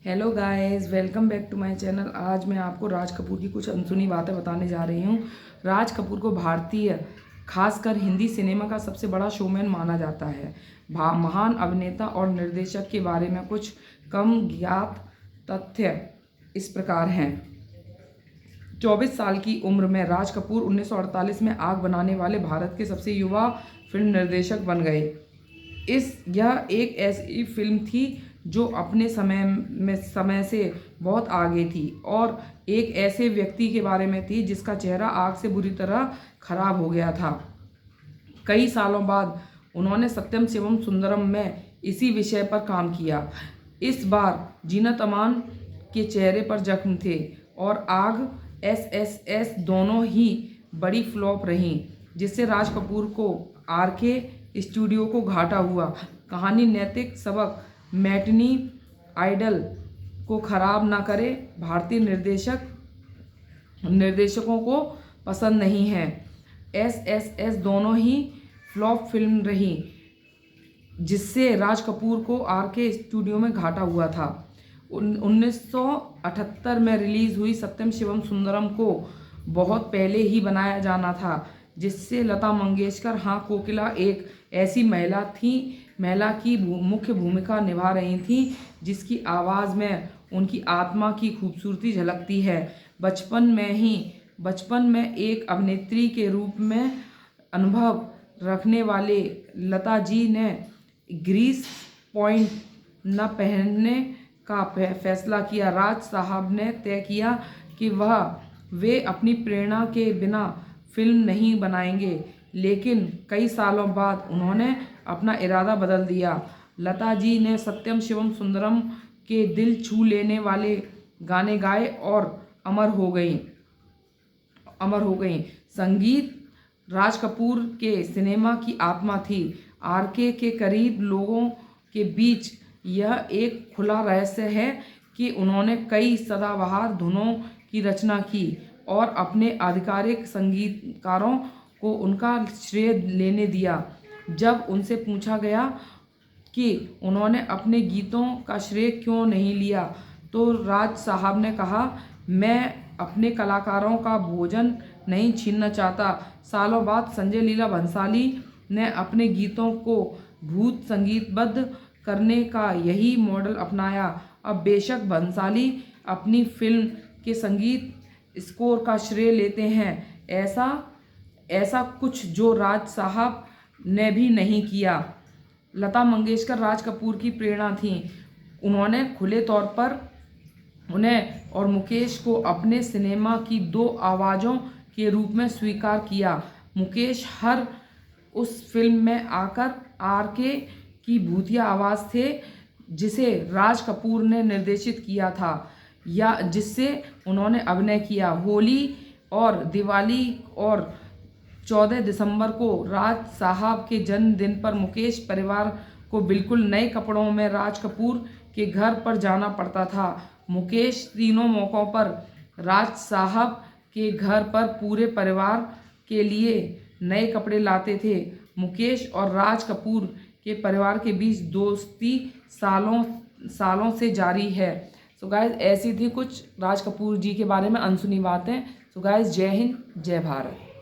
Hello guys, welcome back to my channel. आज मैं आपको राज कपूर की कुछ अनसुनी बातें बताने जा रही हूँ। राज कपूर को भारतीय, खासकर हिंदी सिनेमा का सबसे बड़ा शोमैन माना जाता है। महान अभिनेता और निर्देशक के बारे में कुछ कम ज्ञात तथ्य इस प्रकार हैं। 24 साल की उम्र में राज कपूर 1948 में आग बनाने वाले भारत के सबसे युवा फिल्म निर्देशक बन गए। यह एक ऐसी फिल्म थी जो अपने समय से बहुत आगे थी और एक ऐसे व्यक्ति के बारे में थी जिसका चेहरा आग से बुरी तरह खराब हो गया था। कई सालों बाद उन्होंने सत्यम शिवम सुंदरम में इसी विषय पर काम किया। इस बार जीनत अमान के चेहरे पर जख्म थे और आग एसएसएस दोनों ही बड़ी फ्लॉप रहीं, जिससे राज कपूर को आरके स्टूडियो को घाटा हुआ। कहानी नैतिक सबक, मैटिनी आइडल को खराब ना करे, भारतीय निर्देशकों को पसंद नहीं है। एसएसएस दोनों ही फ्लॉप फिल्म रही, जिससे राज कपूर को आरके स्टूडियो में घाटा हुआ था। 1978 में रिलीज हुई सत्यम शिवम सुंदरम को बहुत पहले ही बनाया जाना था, जिससे लता मंगेशकर हाँ कोकिला एक ऐसी महिला की मुख्य भूमिका निभा रही थी जिसकी आवाज़ में उनकी आत्मा की खूबसूरती झलकती है। बचपन में एक अभिनेत्री के रूप में अनुभव रखने वाले लता जी ने ग्रीस पॉइंट न पहनने का फैसला किया। राज साहब ने तय किया कि वे अपनी प्रेरणा के बिना फिल्म नहीं बनाएंगे, लेकिन कई सालों बाद उन्होंने अपना इरादा बदल दिया। लता जी ने सत्यम शिवम सुंदरम के दिल छू लेने वाले गाने गाए और अमर हो गईं। संगीत राज कपूर के सिनेमा की आत्मा थी। आरके के करीब लोगों के बीच यह एक खुला रहस्य है कि उन्होंने कई सदाबहार धुनों की रचना की और अपने आधिकारिक संगीतकारों को उनका श्रेय लेने दिया। जब उनसे पूछा गया कि उन्होंने अपने गीतों का श्रेय क्यों नहीं लिया, तो राज साहब ने कहा, मैं अपने कलाकारों का भोजन नहीं छीनना चाहता। सालों बाद संजय लीला भंसाली ने अपने गीतों को भूत संगीतबद्ध करने का यही मॉडल अपनाया। अब बेशक भंसाली अपनी फिल्म के संगीत स्कोर का श्रेय लेते हैं, ऐसा कुछ जो राज साहब ने भी नहीं किया। लता मंगेशकर राज कपूर की प्रेरणा थीं। उन्होंने खुले तौर पर उन्हें और मुकेश को अपने सिनेमा की दो आवाज़ों के रूप में स्वीकार किया। मुकेश हर उस फिल्म में आकर आरके की भूतिया आवाज़ थे जिसे राज कपूर ने निर्देशित किया था या जिससे उन्होंने अभिनय किया। होली और दिवाली और 14 दिसंबर को राज साहब के जन्मदिन पर मुकेश परिवार को बिल्कुल नए कपड़ों में राज कपूर के घर पर जाना पड़ता था। मुकेश तीनों मौक़ों पर राज साहब के घर पर पूरे परिवार के लिए नए कपड़े लाते थे। मुकेश और राज कपूर के परिवार के बीच दोस्ती सालों से जारी है। सो गाइस, ऐसी थी कुछ राज कपूर जी के बारे में अनसुनी बातें। सो गाइस, जय हिंद, जय भारत।